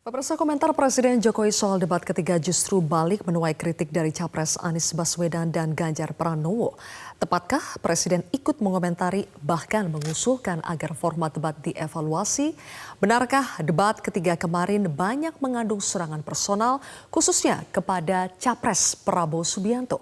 Pemirsa, komentar Presiden Jokowi soal debat ketiga justru balik menuai kritik dari Capres Anies Baswedan dan Ganjar Pranowo. Tepatkah Presiden ikut mengomentari bahkan mengusulkan agar format debat dievaluasi? Benarkah debat ketiga kemarin banyak mengandung serangan personal khususnya kepada Capres Prabowo Subianto?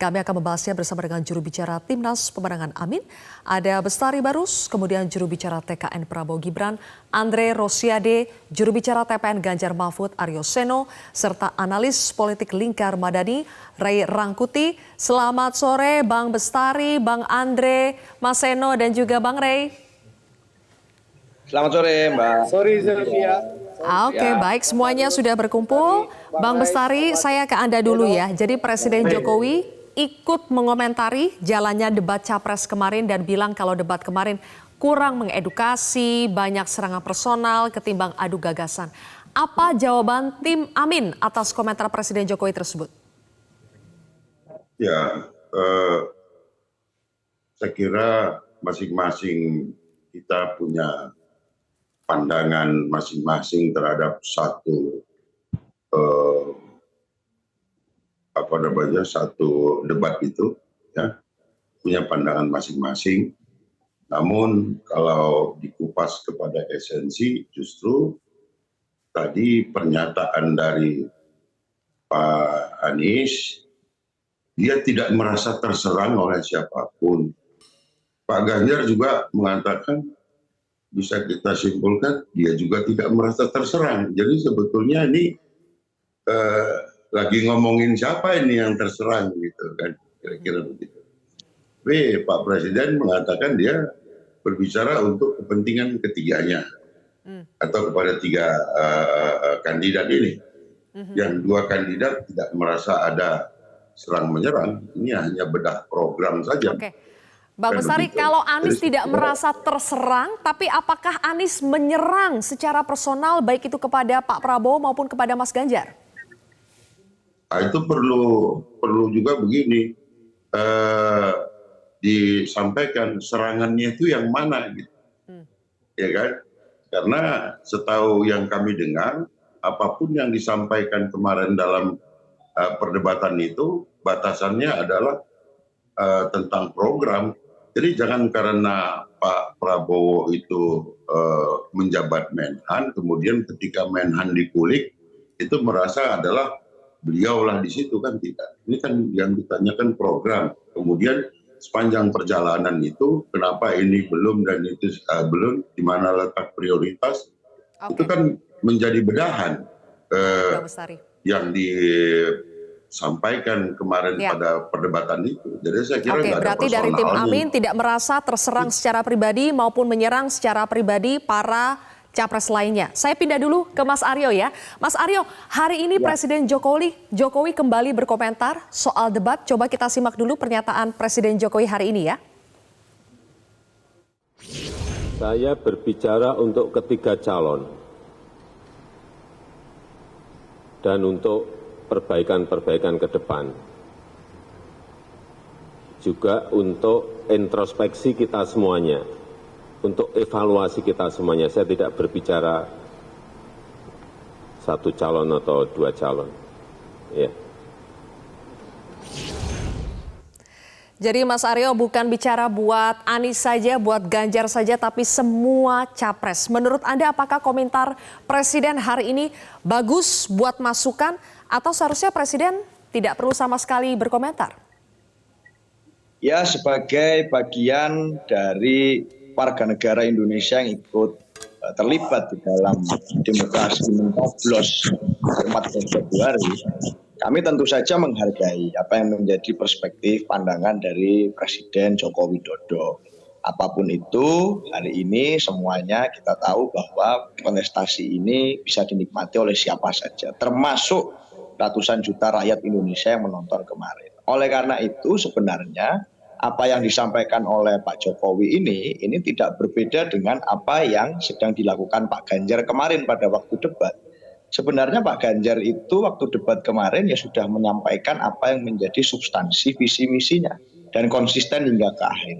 Kami akan membahasnya bersama dengan juru bicara Timnas Pemenangan Amin, ada Bestari Barus, kemudian juru bicara TKN Prabowo Gibran, Andre Rosiade, juru bicara TPN Ganjar Mahfud Aryo Seno, serta analis politik Lingkar Madani, Ray Rangkuti. Selamat sore Bang Bestari, Bang Andre, Mas Seno, dan juga Bang Ray. Selamat sore Mbak. Sorry Sylvia. Oke, baik, semuanya sudah berkumpul. Bang Bestari, saya ke Anda dulu ya. Jadi Presiden Jokowi ikut mengomentari jalannya debat Capres kemarin dan bilang kalau debat kemarin kurang mengedukasi, banyak serangan personal ketimbang adu gagasan. Apa jawaban tim Amin atas komentar Presiden Jokowi tersebut? Ya, saya kira masing-masing kita punya pandangan masing-masing terhadap satu satu debat itu, ya, punya pandangan masing-masing. Namun kalau dikupas kepada esensi, justru tadi pernyataan dari Pak Anies, dia tidak merasa terserang oleh siapapun. Pak Ganjar juga mengatakan, bisa kita simpulkan, dia juga tidak merasa terserang. Jadi sebetulnya ini lagi ngomongin siapa ini yang terserang gitu kan, kira-kira begitu. Tapi Pak Presiden mengatakan dia berbicara untuk kepentingan ketiganya atau kepada tiga kandidat ini. Yang dua kandidat tidak merasa ada serang menyerang, ini hanya bedah program saja. Oke. Bang Bestari, kalau Anies tidak merasa terserang, tapi apakah Anies menyerang secara personal baik itu kepada Pak Prabowo maupun kepada Mas Ganjar? Nah, itu perlu juga begini, disampaikan serangannya itu yang mana gitu, ya kan? Karena setahu yang kami dengar, apapun yang disampaikan kemarin dalam perdebatan itu batasannya adalah tentang program. Jadi jangan karena Pak Prabowo itu menjabat Menhan, kemudian ketika Menhan dikulik itu merasa adalah beliaulah di situ, kan tidak. Ini kan yang ditanyakan program. Kemudian sepanjang perjalanan itu kenapa ini belum dan itu belum, di mana letak prioritas. Itu kan menjadi bedahan yang disampaikan kemarin pada perdebatan itu. Jadi saya kira nggak ada berarti dari tim personalnya. Amin tidak merasa terserang secara pribadi maupun menyerang secara pribadi para capres lainnya. Saya pindah dulu ke Mas Aryo ya. Mas Aryo, hari ini Presiden Jokowi kembali berkomentar soal debat. Coba kita simak dulu pernyataan Presiden Jokowi hari ini ya. Saya berbicara untuk ketiga calon dan untuk perbaikan-perbaikan ke depan. Juga untuk introspeksi kita semuanya. Untuk evaluasi kita semuanya, saya tidak berbicara satu calon atau dua calon. Ya. Jadi Mas Aryo bukan bicara buat Anies saja, buat Ganjar saja, tapi semua capres. Menurut Anda apakah komentar Presiden hari ini bagus buat masukan atau seharusnya Presiden tidak perlu sama sekali berkomentar? Ya, sebagai bagian dari warga negara Indonesia yang ikut terlibat di dalam demokrasi mencoblos 4 Februari, kami tentu saja menghargai apa yang menjadi perspektif pandangan dari Presiden Joko Widodo. Apapun itu, hari ini semuanya kita tahu bahwa kontestasi ini bisa dinikmati oleh siapa saja, termasuk ratusan juta rakyat Indonesia yang menonton kemarin. Oleh karena itu sebenarnya apa yang disampaikan oleh Pak Jokowi ini tidak berbeda dengan apa yang sedang dilakukan Pak Ganjar kemarin pada waktu debat. Sebenarnya Pak Ganjar itu waktu debat kemarin ya sudah menyampaikan apa yang menjadi substansi visi misinya dan konsisten hingga ke akhir.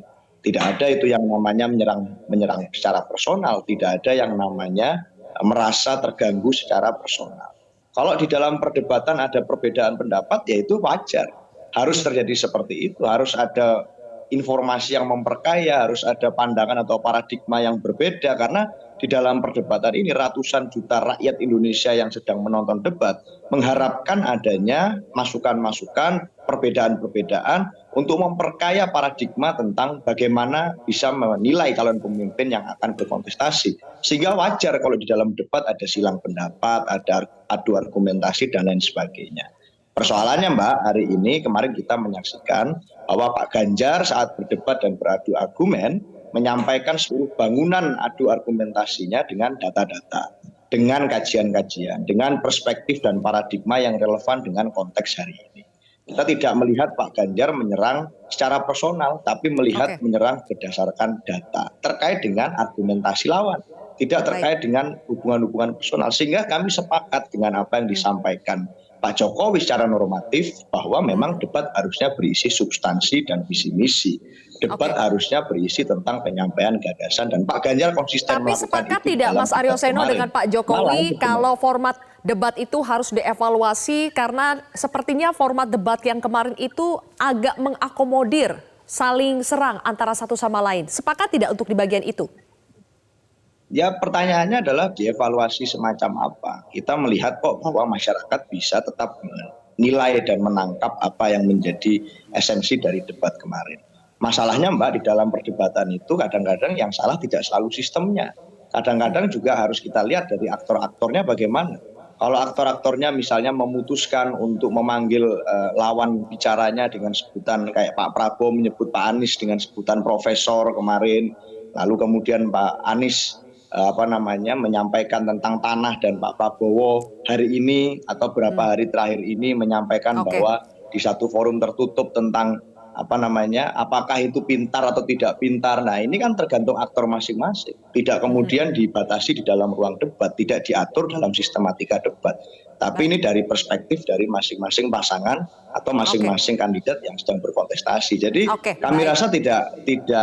Tidak ada itu yang namanya menyerang secara personal, tidak ada yang namanya merasa terganggu secara personal. Kalau di dalam perdebatan ada perbedaan pendapat, ya itu wajar. Harus terjadi seperti itu, harus ada informasi yang memperkaya, harus ada pandangan atau paradigma yang berbeda, karena di dalam perdebatan ini ratusan juta rakyat Indonesia yang sedang menonton debat mengharapkan adanya masukan-masukan, perbedaan-perbedaan untuk memperkaya paradigma tentang bagaimana bisa menilai calon pemimpin yang akan berkontestasi. Sehingga wajar kalau di dalam debat ada silang pendapat, ada adu argumentasi dan lain sebagainya. Persoalannya Mbak, hari ini kemarin kita menyaksikan bahwa Pak Ganjar saat berdebat dan beradu argumen menyampaikan seluruh bangunan adu argumentasinya dengan data-data, dengan kajian-kajian, dengan perspektif dan paradigma yang relevan dengan konteks hari ini. Kita tidak melihat Pak Ganjar menyerang secara personal, tapi melihat menyerang berdasarkan data terkait dengan argumentasi lawan, tidak terkait dengan hubungan-hubungan personal. Sehingga kami sepakat dengan apa yang disampaikan Pak Jokowi secara normatif bahwa memang debat harusnya berisi substansi dan visi misi. Debat harusnya berisi tentang penyampaian gagasan, dan Pak Ganjar konsisten Tapi melakukan sepakat itu tidak dalam Mas Aryo debat Seno kemarin. dengan Pak Jokowi kalau format debat itu harus dievaluasi karena sepertinya format debat yang kemarin itu agak mengakomodir saling serang antara satu sama lain. Sepakat tidak untuk di bagian itu? Ya, pertanyaannya adalah dievaluasi semacam apa. Kita melihat kok bahwa masyarakat bisa tetap menilai dan menangkap apa yang menjadi esensi dari debat kemarin. Masalahnya Mbak, di dalam perdebatan itu kadang-kadang yang salah tidak selalu sistemnya. Kadang-kadang juga harus kita lihat dari aktor-aktornya bagaimana. Kalau aktor-aktornya misalnya memutuskan untuk memanggil lawan bicaranya dengan sebutan kayak Pak Prabowo menyebut Pak Anies dengan sebutan profesor kemarin, lalu kemudian Pak Anies menyampaikan tentang tanah, dan Pak Prabowo hari ini atau beberapa hari terakhir ini menyampaikan bahwa di satu forum tertutup tentang apakah itu pintar atau tidak pintar. Nah, ini kan tergantung aktor masing-masing. Tidak kemudian dibatasi di dalam ruang debat, tidak diatur dalam sistematika debat. Tapi ini dari perspektif dari masing-masing pasangan atau masing-masing kandidat yang sedang berkontestasi. Jadi kami rasa tidak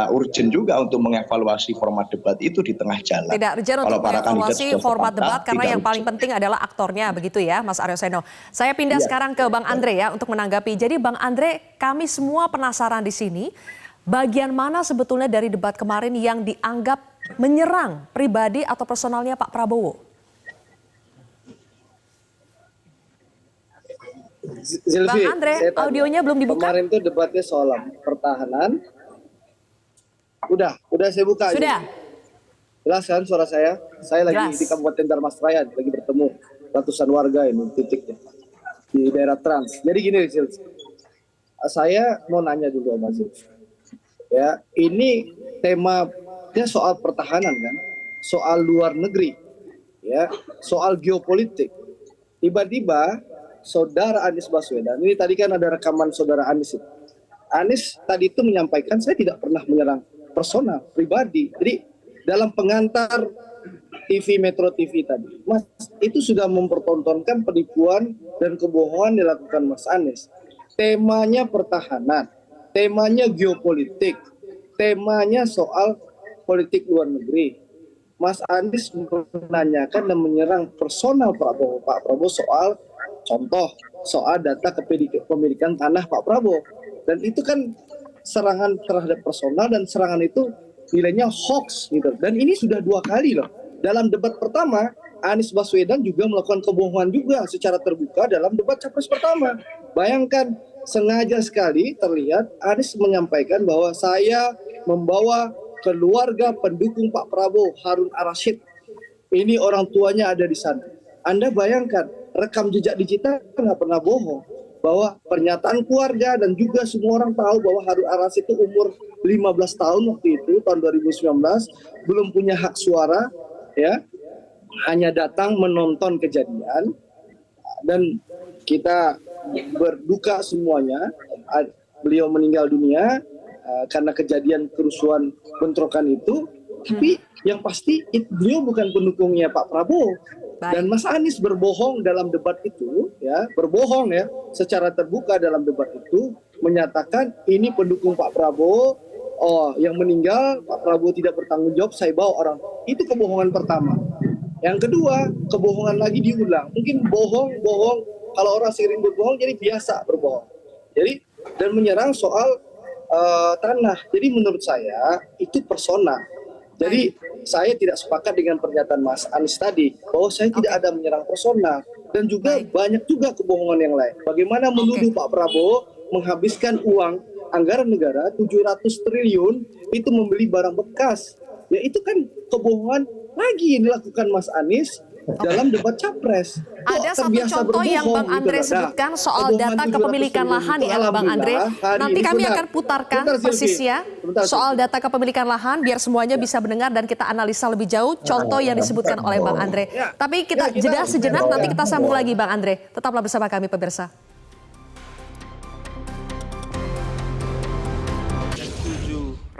urgent juga untuk mengevaluasi format debat itu di tengah jalan. Tidak urgent untuk mengevaluasi format debat karena yang paling penting adalah aktornya, begitu ya Mas Aryo Seno. Saya pindah sekarang ke Bang Andre ya untuk menanggapi. Jadi Bang Andre, kami semua penasaran di sini bagian mana sebetulnya dari debat kemarin yang dianggap menyerang pribadi atau personalnya Pak Prabowo? Zilvi, Bang Andre, audionya belum dibuka? Kemarin itu debatnya soal pertahanan. Udah saya buka. Sudah. Jelas kan suara saya? Saya lagi Jelas. di Kabupaten Darmasraya, lagi bertemu ratusan warga ini titiknya di daerah Trans. Jadi gini, Zilvi. Saya mau nanya dulu sama Zilvi. Ya, ini temanya soal pertahanan kan, soal luar negeri, ya, soal geopolitik. Tiba-tiba Saudara Anies Baswedan, ini tadi kan ada rekaman Saudara Anies itu. Anies tadi itu menyampaikan saya tidak pernah menyerang personal, pribadi. Jadi dalam pengantar TV Metro TV tadi, Mas, itu sudah mempertontonkan penipuan dan kebohongan dilakukan Mas Anies. Temanya pertahanan, temanya geopolitik, temanya soal politik luar negeri. Mas Anies menanyakan dan menyerang personal Pak Prabowo soal contoh soal data kepemilikan tanah Pak Prabowo, dan itu kan serangan terhadap personal, dan serangan itu nilainya hoax gitu. Dan ini sudah 2 kali loh. Dalam debat pertama Anies Baswedan juga melakukan kebohongan juga secara terbuka dalam debat capres pertama. Bayangkan, sengaja sekali terlihat Anies menyampaikan bahwa saya membawa keluarga pendukung Pak Prabowo, Harun Ar-Rasyid. Ini orang tuanya ada di sana. Anda bayangkan, rekam jejak digital nggak pernah bohong, bahwa pernyataan keluarga dan juga semua orang tahu bahwa Harun Ar-Rasyid itu umur 15 tahun waktu itu, tahun 2019, belum punya hak suara, ya, hanya datang menonton kejadian, dan kita berduka semuanya. Beliau meninggal dunia karena kejadian kerusuhan bentrokan itu. Tapi yang pasti beliau bukan pendukungnya Pak Prabowo. Dan Mas Anies berbohong dalam debat itu, ya, berbohong ya secara terbuka dalam debat itu, menyatakan ini pendukung Pak Prabowo, yang meninggal Pak Prabowo tidak bertanggung jawab, saya bawa orang. Itu kebohongan pertama. Yang kedua, kebohongan lagi diulang. Mungkin bohong, kalau orang sering berbohong jadi biasa berbohong. Jadi dan menyerang soal tanah. Jadi menurut saya itu persona. Jadi saya tidak sepakat dengan pernyataan Mas Anies tadi bahwa saya tidak ada menyerang persona, dan juga banyak juga kebohongan yang lain. Bagaimana menuduh Pak Prabowo menghabiskan uang anggaran negara 700 triliun itu membeli barang bekas. Ya itu kan kebohongan lagi yang dilakukan Mas Anies dalam debat capres. Ada satu contoh yang Bang Andre sebutkan soal data kepemilikan lahan ya Bang Andre. Nanti kami akan putarkan persisnya soal data kepemilikan lahan biar semuanya bisa mendengar dan kita analisa lebih jauh contoh yang disebutkan oleh Bang Andre. Tapi kita jeda sejenak, nanti kita sambung lagi Bang Andre. Tetaplah bersama kami pemirsa.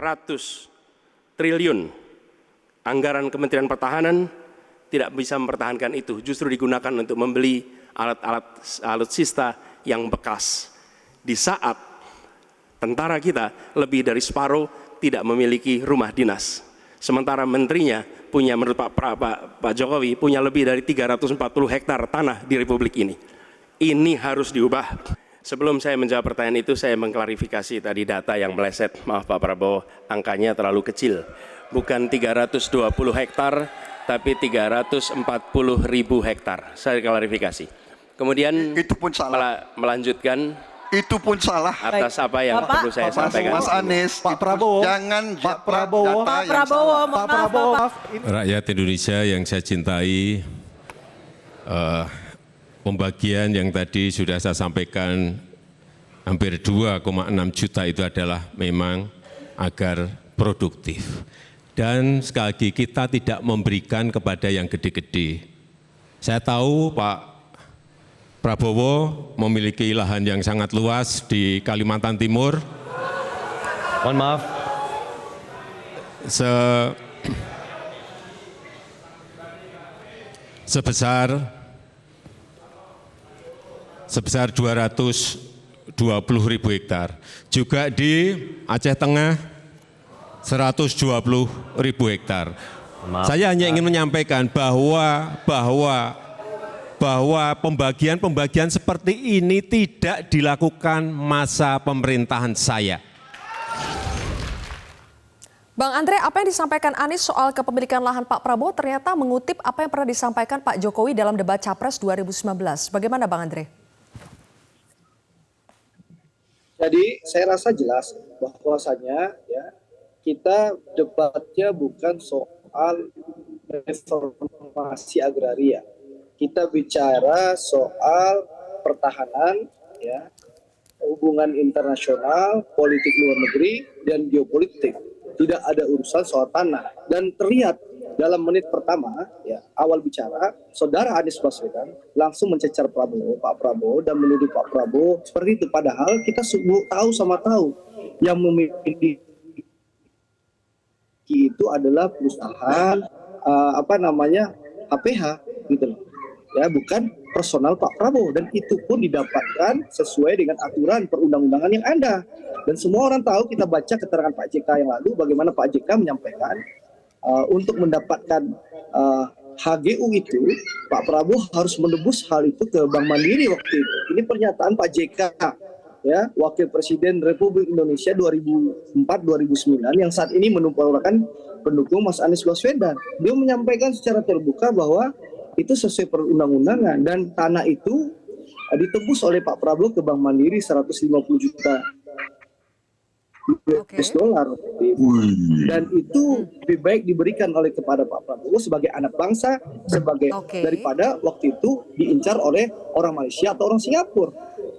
700 triliun anggaran Kementerian Pertahanan tidak bisa mempertahankan itu, justru digunakan untuk membeli alat-alat alutsista yang bekas. Di saat tentara kita lebih dari separuh tidak memiliki rumah dinas. Sementara menterinya punya, menurut Pak Jokowi, punya lebih dari 340 hektar tanah di Republik ini. Ini harus diubah. Sebelum saya menjawab pertanyaan itu, saya mengklarifikasi tadi data yang meleset. Maaf Pak Prabowo, angkanya terlalu kecil. Bukan 320 hektar, tapi 340.000 hektar. Saya klarifikasi. Kemudian itu pun salah. Melanjutkan. Itu pun salah. Atas apa yang perlu saya sampaikan. Mas Anies, Pak Prabowo, jangan Pak Prabowo, data Pak yang Prabowo, salah. Pak Prabowo. Rakyat Indonesia yang saya cintai, pembagian yang tadi sudah saya sampaikan hampir 2,6 juta itu adalah memang agar produktif. Dan sekali lagi kita tidak memberikan kepada yang gede-gede. Saya tahu Pak Prabowo memiliki lahan yang sangat luas di Kalimantan Timur. Mohon maaf. sebesar 220.000 hektar. Juga di Aceh Tengah 120.000 hektar. Saya hanya ingin menyampaikan bahwa pembagian seperti ini tidak dilakukan masa pemerintahan saya. Bang Andre, apa yang disampaikan Anies soal kepemilikan lahan Pak Prabowo ternyata mengutip apa yang pernah disampaikan Pak Jokowi dalam debat Capres 2019. Bagaimana Bang Andre? Jadi saya rasa jelas bahwasanya ya kita debatnya bukan soal reformasi agraria. Kita bicara soal pertahanan, ya, hubungan internasional, politik luar negeri, dan geopolitik. Tidak ada urusan soal tanah. Dan terlihat dalam menit pertama, ya, awal bicara, Saudara Anies Baswedan langsung mencecar Pak Prabowo, dan menuduh Pak Prabowo seperti itu. Padahal kita tahu yang memiliki itu adalah perusahaan HPH gitu loh. Ya, bukan personal Pak Prabowo, dan itu pun didapatkan sesuai dengan aturan perundang-undangan yang ada. Dan semua orang tahu, kita baca keterangan Pak JK yang lalu bagaimana Pak JK menyampaikan untuk mendapatkan HGU itu Pak Prabowo harus menebus hal itu ke Bank Mandiri waktu itu. Ini pernyataan Pak JK, ya, Wakil Presiden Republik Indonesia 2004-2009 yang saat ini merupakan pendukung Mas Anies Baswedan. Dia menyampaikan secara terbuka bahwa itu sesuai perundang-undangan, dan tanah itu ditebus oleh Pak Prabowo ke Bank Mandiri 150 juta US dollar. Dan itu lebih baik diberikan kepada Pak Prabowo sebagai anak bangsa, sebagai daripada waktu itu diincar oleh orang Malaysia atau orang Singapura.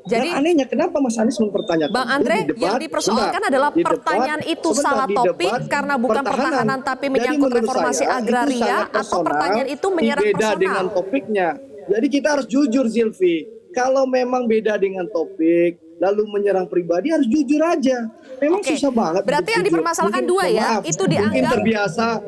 Jadi anehnya kenapa Mas Anies mempertanyakan? Bang Andre, yang dipersoalkan adalah pertanyaan itu salah topik karena bukan pertahanan tapi menyangkut reformasi agraria, atau pertanyaan itu menyerang beda personal? Dengan topiknya. Jadi kita harus jujur, Zilvi. Kalau memang beda dengan topik, lalu menyerang pribadi, harus jujur aja. Memang susah banget. Berarti yang dipermasalahkan dua ya, itu dianggap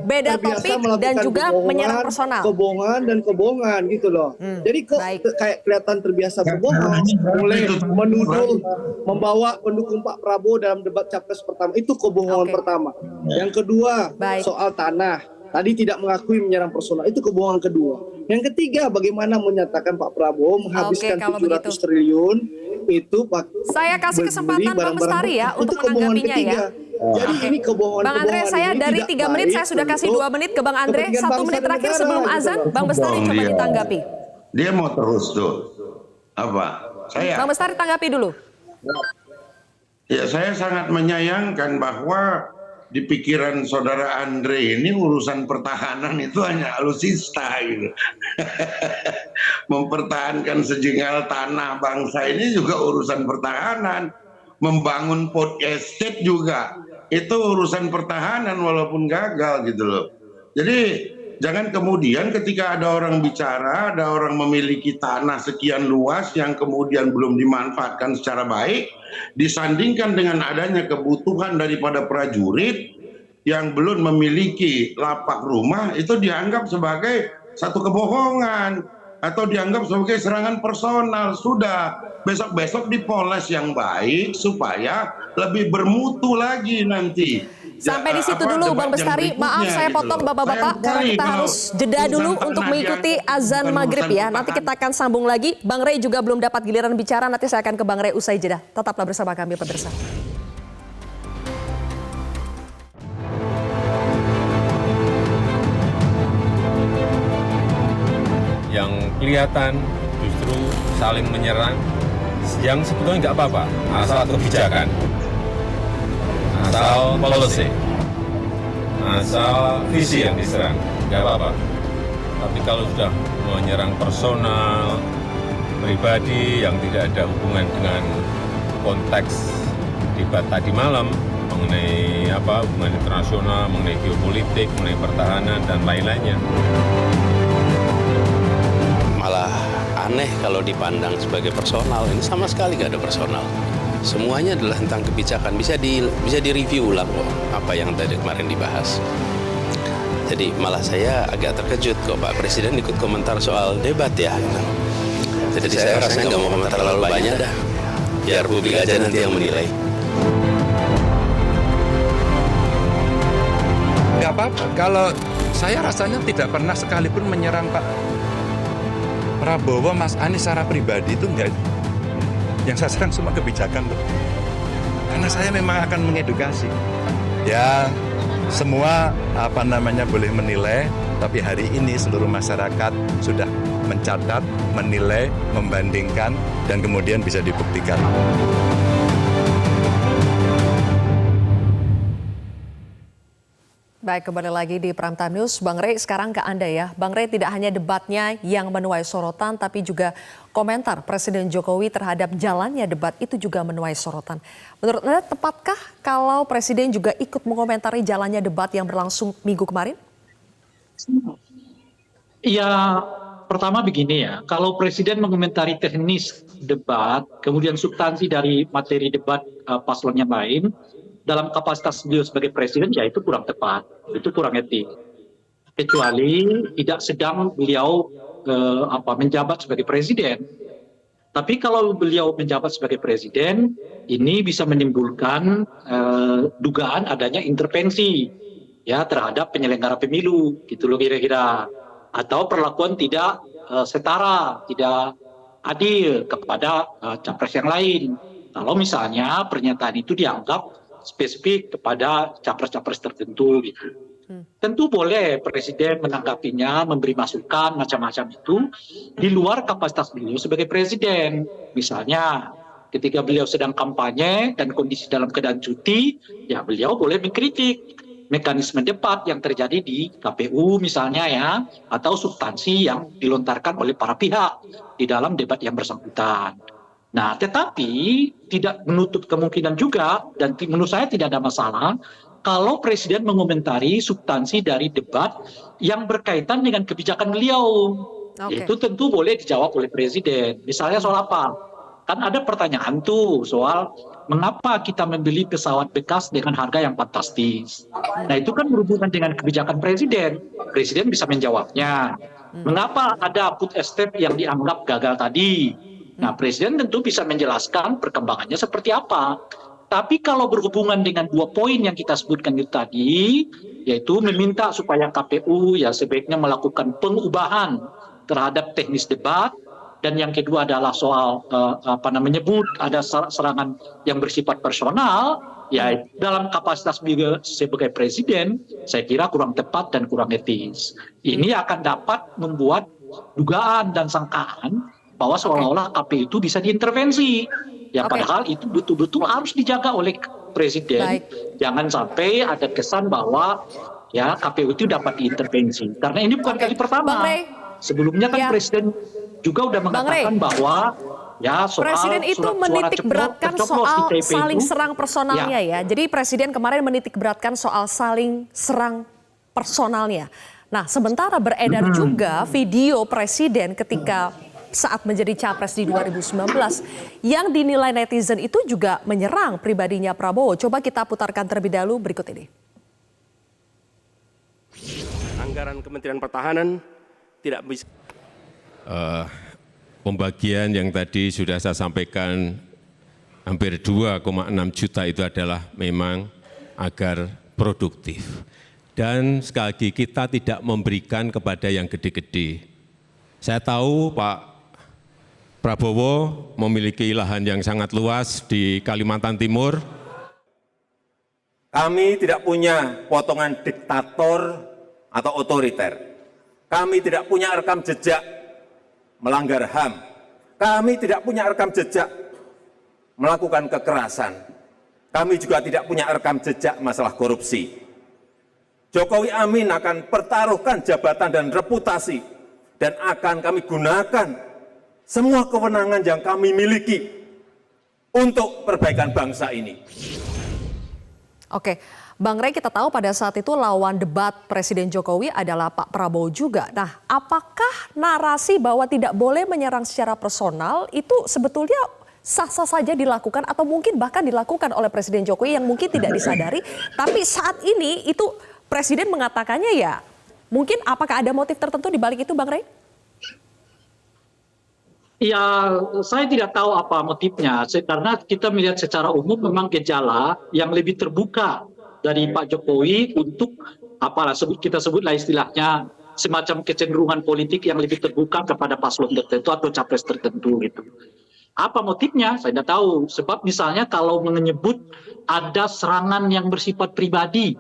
beda topik dan juga menyerang personal. Kebohongan gitu loh. Jadi kok kayak kelihatan terbiasa berbohong, mulai menuduh, membawa pendukung Pak Prabowo dalam debat Capres pertama, itu kebohongan pertama. Yang kedua, soal tanah. Tadi tidak mengakui menyerang personal, itu kebohongan kedua. Yang ketiga, bagaimana menyatakan Pak Prabowo menghabiskan kalau 700 begitu. triliun itu Pak. Saya kasih kesempatan Bang Bestari ya untuk menanggapinya ya. Jadi ini kebohongan. Bang Andre, saya dari 3 menit saya sudah kasih 2 menit ke Bang Andre. 1 menit terakhir sebelum azan, Bang Bestari coba ditanggapi. Dia mau terus tuh. Apa? Bang Bestari tanggapi dulu. Ya, saya sangat menyayangkan bahwa di pikiran saudara Andre ini urusan pertahanan itu hanya alusista gitu. Mempertahankan sejengkal tanah bangsa ini juga urusan pertahanan. Membangun port estate juga itu urusan pertahanan walaupun gagal gitu loh. Jadi jangan kemudian ketika ada orang bicara, ada orang memiliki tanah sekian luas yang kemudian belum dimanfaatkan secara baik, disandingkan dengan adanya kebutuhan daripada prajurit yang belum memiliki lapak rumah, itu dianggap sebagai satu kebohongan atau dianggap sebagai serangan personal. Sudah, besok-besok dipoles yang baik supaya lebih bermutu lagi nanti. Sampai di situ dulu Bang Bestari, maaf saya potong Bapak-bapak karena kita harus jeda dulu untuk mengikuti azan maghrib ya. Nanti kita akan sambung lagi. Bang Rey juga belum dapat giliran bicara, nanti saya akan ke Bang Rey usai jeda. Tetaplah bersama kami pemirsa. Yang kelihatan justru saling menyerang, yang sebetulnya nggak apa-apa, asal kebijakan, asal policy, asal visi yang diserang, nggak apa-apa. Tapi kalau sudah menyerang personal, pribadi yang tidak ada hubungan dengan konteks debat tadi malam mengenai hubungan internasional, mengenai geopolitik, mengenai pertahanan dan lain-lainnya. Malah aneh kalau dipandang sebagai personal. Ini sama sekali nggak ada personal. Semuanya adalah tentang kebijakan. Bisa direview ulang kok apa yang tadi kemarin dibahas. Jadi malah saya agak terkejut kok Pak Presiden ikut komentar soal debat ya. Jadi saya rasanya nggak mau komentar terlalu banyak dah. Biar publik aja nanti yang menilai. Nggak apa-apa. Kalau saya rasanya tidak pernah sekalipun menyerang Pak Prabowo, Mas Anies secara pribadi itu enggak. Yang saya serang semua kebijakan tuh. Karena saya memang akan mengedukasi. Ya, semua boleh menilai, tapi hari ini seluruh masyarakat sudah mencatat, menilai, membandingkan, dan kemudian bisa dibuktikan. Baik, kembali lagi di Prime Time News. Bang Rey, sekarang ke Anda ya. Bang Rey, tidak hanya debatnya yang menuai sorotan, tapi juga komentar Presiden Jokowi terhadap jalannya debat itu juga menuai sorotan. Menurut Anda, tepatkah kalau Presiden juga ikut mengomentari jalannya debat yang berlangsung minggu kemarin? Ya, pertama begini ya, kalau Presiden mengomentari teknis debat, kemudian substansi dari materi debat paslon yang lain, dalam kapasitas beliau sebagai presiden, ya itu kurang tepat, itu kurang etik. Kecuali tidak sedang beliau menjabat sebagai presiden. Tapi kalau beliau menjabat sebagai presiden, ini bisa menimbulkan dugaan adanya intervensi ya terhadap penyelenggara pemilu, gitu loh kira-kira. Atau perlakuan tidak setara, tidak adil kepada capres yang lain. Kalau misalnya pernyataan itu dianggap spesifik kepada capres-capres tertentu gitu. Tentu boleh Presiden menanggapinya, memberi masukan macam-macam itu di luar kapasitas beliau sebagai Presiden. Misalnya ketika beliau sedang kampanye dan kondisi dalam keadaan cuti, ya beliau boleh mengkritik mekanisme debat yang terjadi di KPU misalnya ya, atau substansi yang dilontarkan oleh para pihak di dalam debat yang bersangkutan. Nah, tetapi tidak menutup kemungkinan juga, dan menurut saya tidak ada masalah, kalau Presiden mengomentari substansi dari debat yang berkaitan dengan kebijakan beliau. Itu tentu boleh dijawab oleh Presiden. Misalnya soal apa? Kan ada pertanyaan tuh soal mengapa kita membeli pesawat bekas dengan harga yang fantastis. Nah, itu kan berhubungan dengan kebijakan Presiden. Presiden bisa menjawabnya. Mengapa ada food estate yang dianggap gagal tadi? Nah, Presiden tentu bisa menjelaskan perkembangannya seperti apa. Tapi kalau berhubungan dengan 2 poin yang kita sebutkan itu tadi, yaitu meminta supaya KPU ya sebaiknya melakukan pengubahan terhadap teknis debat, dan yang kedua adalah soal menyebut ada serangan yang bersifat personal, ya dalam kapasitas sebagai presiden, saya kira kurang tepat dan kurang etis. Ini akan dapat membuat dugaan dan sangkaan bahwa seolah-olah KPU itu bisa diintervensi. Ya padahal itu betul-betul harus dijaga oleh presiden. Jangan sampai ada kesan bahwa ya KPU itu dapat diintervensi. Karena ini bukan kali pertama. Sebelumnya kan presiden juga udah mengatakan bahwa ya soal presiden itu menitik beratkan soal saling serang personalnya ya. Jadi presiden kemarin menitik beratkan soal saling serang personalnya. Nah, sementara beredar juga video presiden ketika saat menjadi capres di 2019 yang dinilai netizen itu juga menyerang pribadinya Prabowo. Coba kita putarkan terlebih dahulu berikut ini. Anggaran Kementerian Pertahanan tidak bisa. Pembagian yang tadi sudah saya sampaikan hampir 2,6 juta itu adalah memang agar produktif. Dan sekali lagi kita tidak memberikan kepada yang gede-gede. Saya tahu Pak Prabowo memiliki lahan yang sangat luas di Kalimantan Timur. Kami tidak punya potongan diktator atau otoriter. Kami tidak punya rekam jejak melanggar HAM. Kami tidak punya rekam jejak melakukan kekerasan. Kami juga tidak punya rekam jejak masalah korupsi. Jokowi Amin akan pertaruhkan jabatan dan reputasi dan akan kami gunakan semua kewenangan yang kami miliki untuk perbaikan bangsa ini. Oke, Bang Rey, kita tahu pada saat itu lawan debat Presiden Jokowi adalah Pak Prabowo juga. Nah, apakah narasi bahwa tidak boleh menyerang secara personal itu sebetulnya sah-sah saja dilakukan atau mungkin bahkan dilakukan oleh Presiden Jokowi yang mungkin tidak disadari, tapi saat ini itu Presiden mengatakannya ya, mungkin apakah ada motif tertentu di balik itu, Bang Rey? Ya, saya tidak tahu apa motifnya, karena kita melihat secara umum memang gejala yang lebih terbuka dari Pak Jokowi untuk kita sebutlah istilahnya semacam kecenderungan politik yang lebih terbuka kepada paslon tertentu atau capres tertentu gitu. Apa motifnya? Saya tidak tahu. Sebab misalnya kalau menyebut ada serangan yang bersifat pribadi,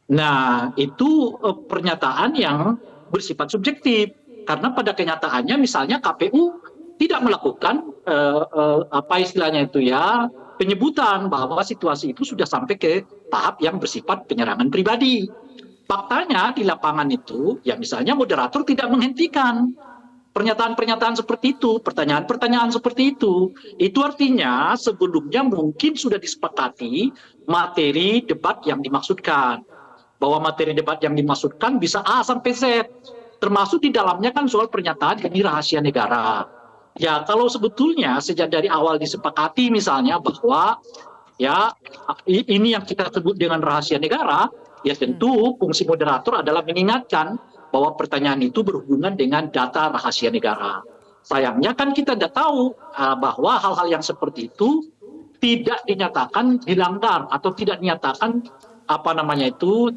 nah itu pernyataan yang bersifat subjektif. Karena pada kenyataannya misalnya KPU tidak melakukan penyebutan bahwa situasi itu sudah sampai ke tahap yang bersifat penyerangan pribadi. Faktanya di lapangan itu ya misalnya moderator tidak menghentikan pernyataan-pernyataan seperti itu, pertanyaan-pertanyaan seperti itu. Itu artinya sebelumnya mungkin sudah disepakati materi debat yang dimaksudkan. Bahwa materi debat yang dimaksudkan bisa A sampai Z. Termasuk di dalamnya kan soal pernyataan ini rahasia negara. Ya kalau sebetulnya sejak dari awal disepakati misalnya bahwa ya ini yang kita sebut dengan rahasia negara, ya tentu fungsi moderator adalah mengingatkan bahwa pertanyaan itu berhubungan dengan data rahasia negara. Sayangnya kan kita tidak tahu bahwa hal-hal yang seperti itu tidak dinyatakan dilanggar atau tidak dinyatakan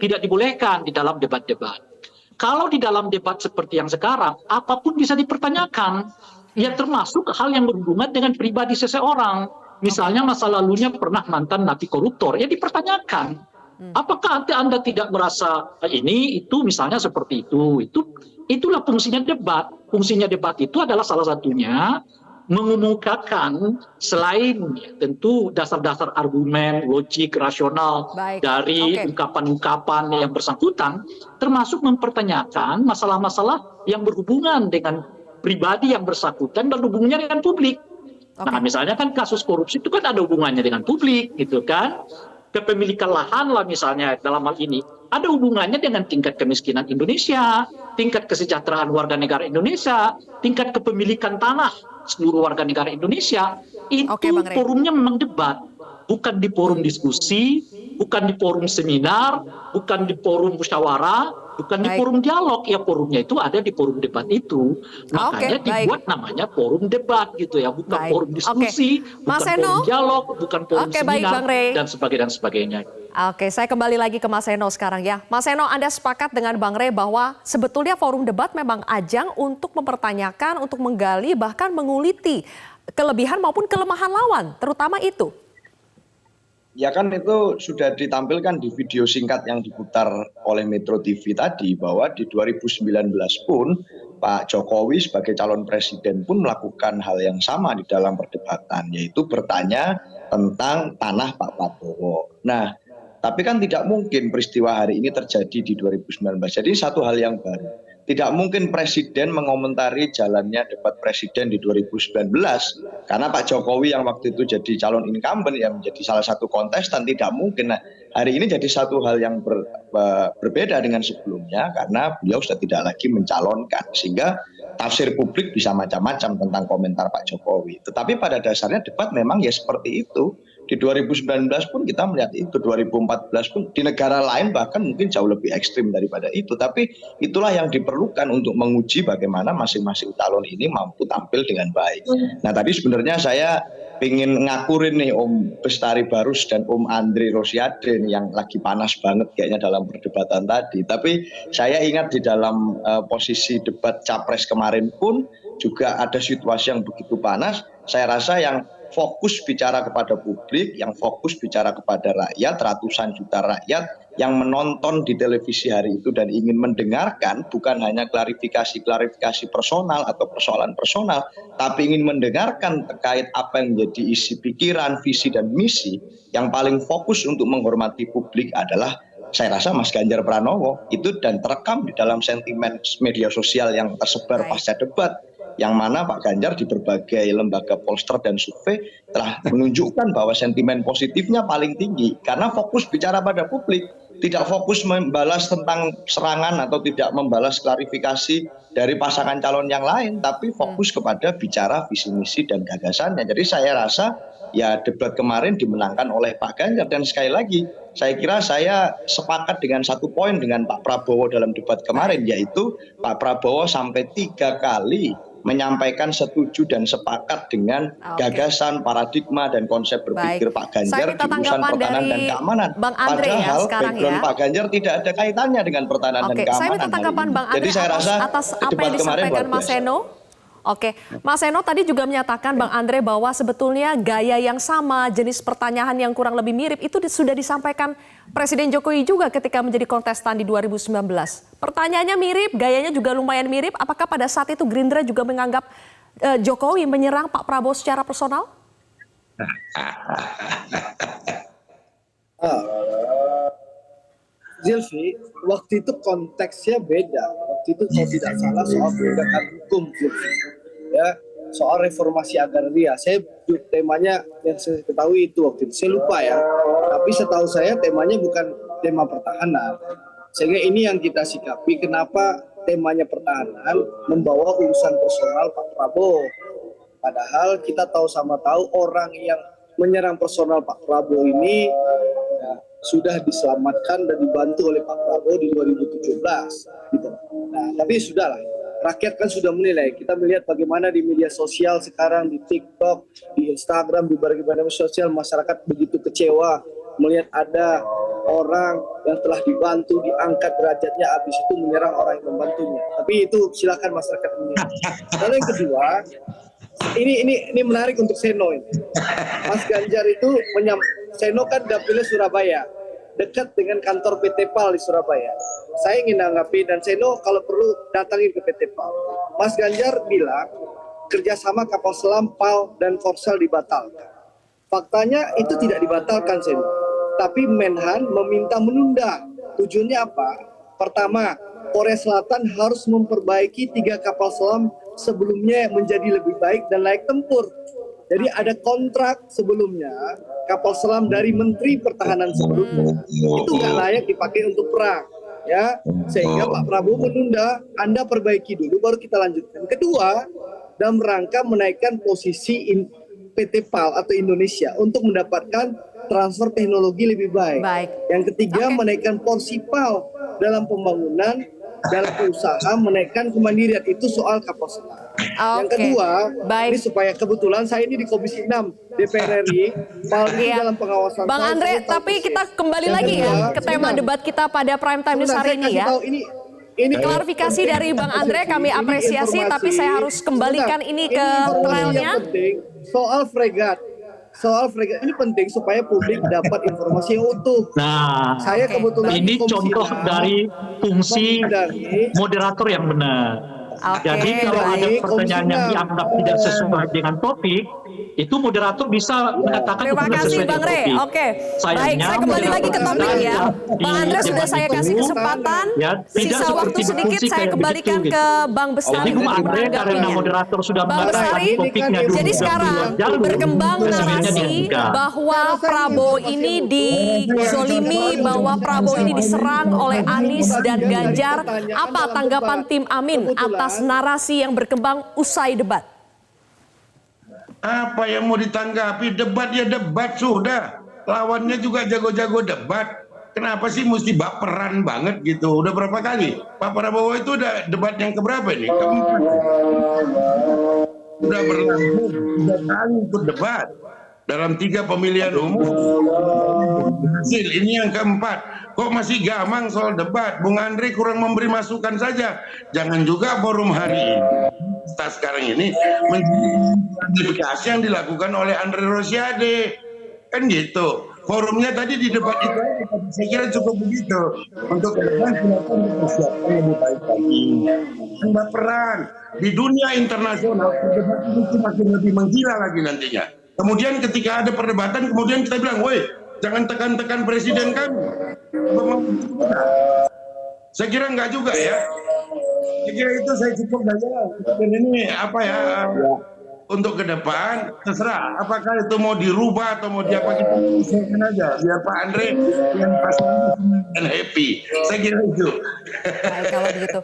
tidak dibolehkan di dalam debat-debat. Kalau di dalam debat seperti yang sekarang, apapun bisa dipertanyakan. Ya termasuk hal yang berhubungan dengan pribadi seseorang. Misalnya masa lalunya pernah mantan napi koruptor, ya dipertanyakan. Apakah Anda tidak merasa itu misalnya seperti itu? Itulah fungsinya debat. Fungsinya debat itu adalah salah satunya mengemukakan selain tentu dasar-dasar argumen, logik, rasional dari ungkapan-ungkapan yang bersangkutan, termasuk mempertanyakan masalah-masalah yang berhubungan dengan pribadi yang bersangkutan dan hubungannya dengan publik. Nah misalnya kan kasus korupsi itu kan ada hubungannya dengan publik gitu kan. Kepemilikan lahan lah misalnya dalam hal ini ada hubungannya dengan tingkat kemiskinan Indonesia, tingkat kesejahteraan warga negara Indonesia, tingkat kepemilikan tanah seluruh warga negara Indonesia. Itu forumnya memang debat, bukan di forum diskusi, bukan di forum seminar, bukan di forum musyawarah, bukan di Baik. forum dialog. Ya forumnya itu ada di forum debat itu. Makanya Oke, baik. dibuat namanya forum debat gitu ya, bukan Baik. forum diskusi, Mas bukan Eno? forum dialog, bukan forum Oke, baik, seminar Bang Rey. dan sebagainya. Oke, saya kembali lagi ke Mas Eno sekarang ya. Mas Eno, Anda sepakat dengan Bang Rey bahwa sebetulnya forum debat memang ajang untuk mempertanyakan, untuk menggali, bahkan menguliti kelebihan maupun kelemahan lawan, terutama itu. Ya kan itu sudah ditampilkan di video singkat yang diputar oleh Metro TV tadi, bahwa di 2019 pun Pak Jokowi sebagai calon presiden pun melakukan hal yang sama di dalam perdebatan, yaitu bertanya tentang tanah Pak Prabowo. Nah, tapi kan tidak mungkin peristiwa hari ini terjadi di 2019. Jadi satu hal yang baru. Tidak mungkin presiden mengomentari jalannya debat presiden di 2019 karena Pak Jokowi yang waktu itu jadi calon incumbent yang menjadi salah satu kontestan, tidak mungkin. Nah, hari ini jadi satu hal yang berbeda dengan sebelumnya karena beliau sudah tidak lagi mencalonkan, sehingga tafsir publik bisa macam-macam tentang komentar Pak Jokowi. Tetapi pada dasarnya debat memang ya seperti itu. Di 2019 pun kita melihat itu, 2014 pun di negara lain bahkan mungkin jauh lebih ekstrim daripada itu. Tapi itulah yang diperlukan untuk menguji bagaimana masing-masing calon ini mampu tampil dengan baik. Nah, tadi sebenarnya saya ingin ngakurin nih Om Bestari Barus dan Om Andre Rosiade yang lagi panas banget kayaknya dalam perdebatan tadi. Tapi saya ingat di dalam posisi debat Capres kemarin pun juga ada situasi yang begitu panas. Saya rasa yang fokus bicara kepada publik, yang fokus bicara kepada rakyat, ratusan juta rakyat yang menonton di televisi hari itu dan ingin mendengarkan bukan hanya klarifikasi personal atau persoalan personal, tapi ingin mendengarkan terkait apa yang menjadi isi pikiran, visi dan misi. Yang paling fokus untuk menghormati publik adalah saya rasa Mas Ganjar Pranowo itu, dan terekam di dalam sentimen media sosial yang tersebar pasca debat, yang mana Pak Ganjar di berbagai lembaga polster dan survei telah menunjukkan bahwa sentimen positifnya paling tinggi karena fokus bicara pada publik, tidak fokus membalas tentang serangan atau tidak membalas klarifikasi dari pasangan calon yang lain, tapi fokus kepada bicara visi misi dan gagasannya. Jadi saya rasa ya debat kemarin dimenangkan oleh Pak Ganjar, dan sekali lagi saya kira saya sepakat dengan satu poin dengan Pak Prabowo dalam debat kemarin, yaitu Pak Prabowo sampai 3 kali menyampaikan setuju dan sepakat dengan gagasan, paradigma dan konsep berpikir Pak Ganjar di urusan pertahanan dan keamanan. Bang Andre Padahal ya, sekarang background Pak Ganjar tidak ada kaitannya dengan pertahanan dan keamanan. Saya minta tanggapan Bang Andre Jadi saya rasa atas apa debat yang kemarin disampaikan luar Mas biasa. Eno. Oke, Mas Eno tadi juga menyatakan Bang Andre bahwa sebetulnya gaya yang sama, jenis pertanyaan yang kurang lebih mirip itu sudah disampaikan Presiden Jokowi juga ketika menjadi kontestan di 2019. Pertanyaannya mirip, gayanya juga lumayan mirip. Apakah pada saat itu Gerindra juga menganggap Jokowi menyerang Pak Prabowo secara personal? Zilvi, waktu itu konteksnya beda. Waktu itu kalau tidak salah soal penegakan hukum, Zilvi. Ya, soal reformasi agraria. Saya temanya yang saya ketahui itu waktu itu. Saya lupa ya. Tapi setahu saya temanya bukan tema pertahanan. Sehingga ini yang kita sikapi, kenapa temanya pertahanan membawa urusan personal Pak Prabowo. Padahal kita tahu sama tahu orang yang menyerang personal Pak Prabowo ini sudah diselamatkan dan dibantu oleh Pak Prabowo di 2017. Gitu. Nah, tapi sudahlah. Rakyat kan sudah menilai. Kita melihat bagaimana di media sosial sekarang, di TikTok, di Instagram, di berbagai media sosial, masyarakat begitu kecewa melihat ada orang yang telah dibantu, diangkat derajatnya, habis itu menyerang orang yang membantunya. Tapi itu silakan masyarakat menilai. Lalu yang kedua, ini menarik untuk Seno ini. Mas Ganjar itu Seno kan dapilnya Surabaya, dekat dengan kantor PT PAL di Surabaya. Saya ingin menanggapi, dan Seno kalau perlu datangin ke PT PAL. Mas Ganjar bilang kerjasama kapal selam PAL dan Korsel dibatalkan. Faktanya itu tidak dibatalkan, Seno. Tapi Menhan meminta menunda. Tujuannya apa? Pertama, Korea Selatan harus memperbaiki 3 kapal selam sebelumnya menjadi lebih baik dan layak tempur. Jadi ada kontrak sebelumnya, kapal selam dari Menteri Pertahanan sebelumnya, itu nggak layak dipakai untuk perang. Ya, sehingga Pak Prabowo menunda, Anda perbaiki dulu baru kita lanjutkan. Kedua, dalam rangka menaikkan posisi PT PAL atau Indonesia untuk mendapatkan transfer teknologi lebih baik. Yang ketiga, menaikkan porsi PAL dalam pembangunan, dalam usaha menaikkan kemandirian. Itu soal kapasitas. Yang kedua, ini supaya kebetulan saya ini di Komisi 6 DPR RI, paling dalam pengawasan. Bang Andre, tapi kita kembali lagi ya ke tema debat kita pada prime time news hari ini ya. Ini klarifikasi dari Bang Andre kami apresiasi, tapi saya harus kembalikan ini ke trailnya. Soal fregat ini penting supaya publik dapat informasi yang utuh. Nah, saya kebetulan ini contoh dari fungsi moderator yang benar. Jadi kalau ada pertanyaan yang dianggap tidak sesuai dengan topik, itu moderator bisa mengatakan terima kasih Bang Rey. Oke, baik, saya kembali lagi ke topik ya. Bang Andre sudah saya kasih kesempatan. Sisa waktu sedikit saya kembalikan ke Bang Bestari untuk menanggapinya. Bang Bestari, jadi sekarang berkembang narasi bahwa Prabowo ini dizolimi, bahwa Prabowo ini diserang oleh Anies dan Ganjar. Apa tanggapan tim Amin atas narasi yang berkembang usai debat? Apa yang mau ditanggapi? Debat ya debat sudah. Lawannya juga jago-jago debat. Kenapa sih mesti baperan banget gitu? Udah berapa kali? Pak Prabowo itu udah debat yang keberapa ini? Keempat. Udah berlangsung 3 kali ikut debat dalam 3 pemilihan umum. Hasil ini yang keempat. Kok masih gamang soal debat? Bung Andre kurang memberi masukan saja. Jangan juga forum hari ini, kita sekarang ini, menjustifikasi yang dilakukan oleh Andre Rosiade. Kan gitu. Forumnya tadi di debat itu, saya kira cukup begitu. Untuk kedepan silakan dipersiapkan lebih baik lagi. Yang berperan di dunia internasional, debat itu makin lebih menggila lagi nantinya. Kemudian ketika ada perdebatan, kemudian kita bilang, woi, jangan tekan-tekan presiden kami. Saya kira enggak juga ya. Saya kira itu saya cukup saja. Dan ini apa ya, untuk ke depan terserah. Apakah itu mau dirubah atau mau diapa, kita usahakan aja. Biar Pak Andre yang pasti dan happy. Saya kira itu. Baik kalau begitu.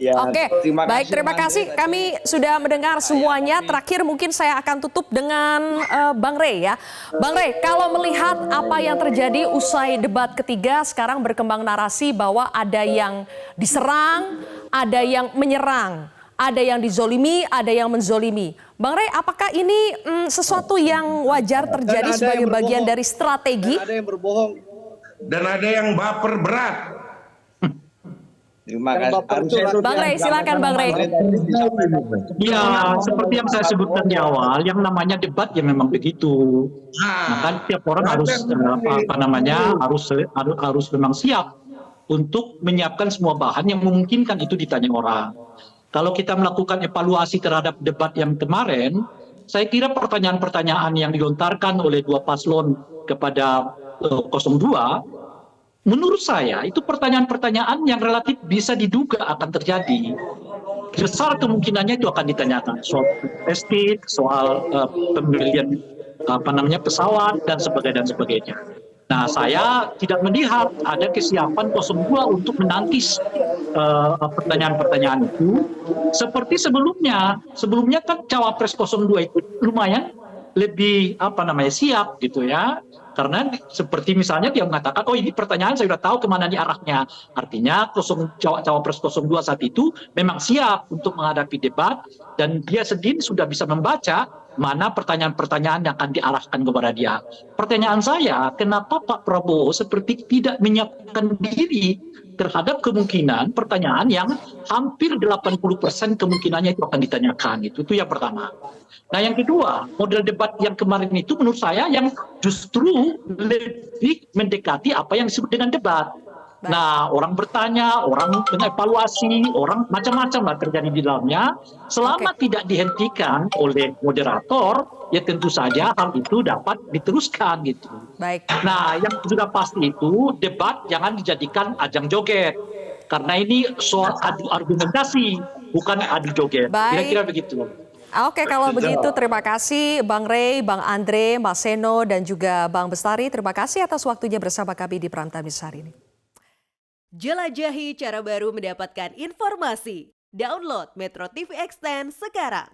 Ya, Oke, baik terima kasih. Kami sudah mendengar semuanya. Terakhir mungkin saya akan tutup dengan Bang Rey ya. Bang Rey, kalau melihat apa yang terjadi usai debat ketiga, sekarang berkembang narasi bahwa ada yang diserang, ada yang menyerang, ada yang dizolimi, ada yang menzolimi. Bang Rey, apakah ini sesuatu yang wajar terjadi sebagai bagian dari strategi? Ada yang berbohong. Dan ada yang baper berat. Terima kasih. Bang Rey, silakan Bang Rey. Ya, seperti yang saya sebutkan di awal, yang namanya debat ya memang begitu. Maka tiap orang harus memang siap untuk menyiapkan semua bahan yang memungkinkan itu ditanya orang. Kalau kita melakukan evaluasi terhadap debat yang kemarin, saya kira pertanyaan-pertanyaan yang dilontarkan oleh 2 paslon kepada 02, menurut saya itu pertanyaan-pertanyaan yang relatif bisa diduga akan terjadi. Besar kemungkinannya itu akan ditanyakan soal estate, soal pembelian pesawat dan sebagainya. Nah, saya tidak melihat ada kesiapan 02 untuk menangkis pertanyaan-pertanyaan itu. Seperti sebelumnya kan cawapres 02 itu lumayan lebih siap gitu ya. Karena seperti misalnya dia mengatakan, oh ini pertanyaan saya sudah tahu kemana nih arahnya. Artinya cawapres 02 saat itu memang siap untuk menghadapi debat dan dia sendiri sudah bisa membaca mana pertanyaan-pertanyaan yang akan diarahkan kepada dia. Pertanyaan saya, kenapa Pak Prabowo seperti tidak menyiapkan diri terhadap kemungkinan pertanyaan yang hampir 80% kemungkinannya itu akan ditanyakan. Itu yang pertama. Nah yang kedua, model debat yang kemarin itu menurut saya yang justru lebih mendekati apa yang disebut dengan debat. Nah, orang bertanya, orang mengevaluasi, orang macam-macam lah terjadi di dalamnya. Selama tidak dihentikan oleh moderator, ya tentu saja hal itu dapat diteruskan gitu. Baik. Nah, yang sudah pasti itu debat jangan dijadikan ajang joget. Karena ini soal adu argumentasi, bukan adu joget. Kira-kira begitu. Oke, kalau begitu terima kasih Bang Rey, Bang Andre, Mas Seno, dan juga Bang Bestari. Terima kasih atas waktunya bersama kami di Prime Time hari ini. Jelajahi cara baru mendapatkan informasi. Download Metro TV Extend sekarang.